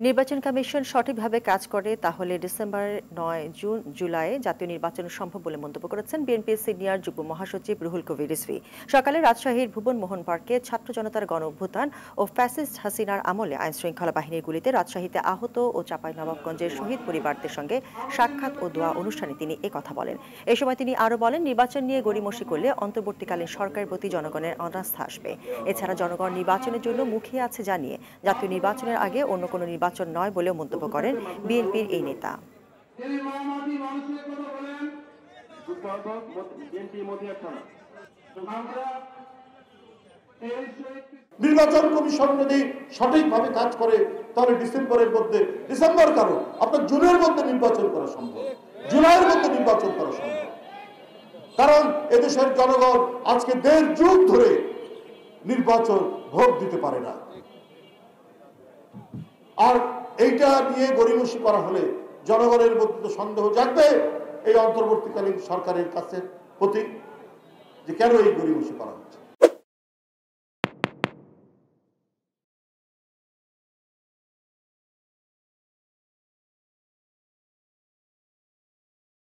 নির্বাচন কমিশন সঠিকভাবে কাজ করে তাহলে ডিসেম্বর 9 জুলাই জাতীয় নির্বাচন সম্ভব বলে মন্তব্য করেছেন বিএনপির সিনিয়র যুগ্ম মহাসচিব রুহুল কবির রিজভী। সকালে রাজশাহীর ভুবন মোহন পার্কে ছাত্র জনতার গণ অভ্যুত্থান ও ফ্যাসিস্ট হাসিনার আমলে আইনশৃঙ্খলা বাহিনীর গুলিতে রাজশাহীতে আহত ও চাঁপাইনবাবগঞ্জের শহীদ পরিবারদের সঙ্গে সাক্ষাৎ ও দোয়া অনুষ্ঠানে তিনি একথা বলেন। এ সময় তিনি আরও বলেন, নির্বাচন নিয়ে গড়িমসি করলে অন্তর্বর্তীকালীন সরকারের প্রতি জনগণের অনাস্থা আসবে। এছাড়া জনগণ নির্বাচনের জন্য মুখিয়ে আছে জানিয়ে জাতীয় নির্বাচনের আগে অন্য কোনো নির্বাচন নয় বলেও মন্তব্য করেন বিএনপির এই নেতা। নির্বাচন কমিশন যদি সঠিকভাবে কাজ করে তাহলে ডিসেম্বরের মধ্যে, ডিসেম্বর কারণ আপনার জুনের মধ্যে নির্বাচন করা সম্ভব, জুলাইয়ের মধ্যে নির্বাচন করা সম্ভব। কারণ এদেশের জনগণ আজকে 1.5 যুগ ধরে নির্বাচন ভোট দিতে পারে না। আর এইটা নিয়ে গড়িমসি করা হলে জনগণের মধ্যে তো সন্দেহ জাগবে এই অন্তর্বর্তীকালীন সরকারের কাছে প্রতি যে কেন এই গড়িমসি করা।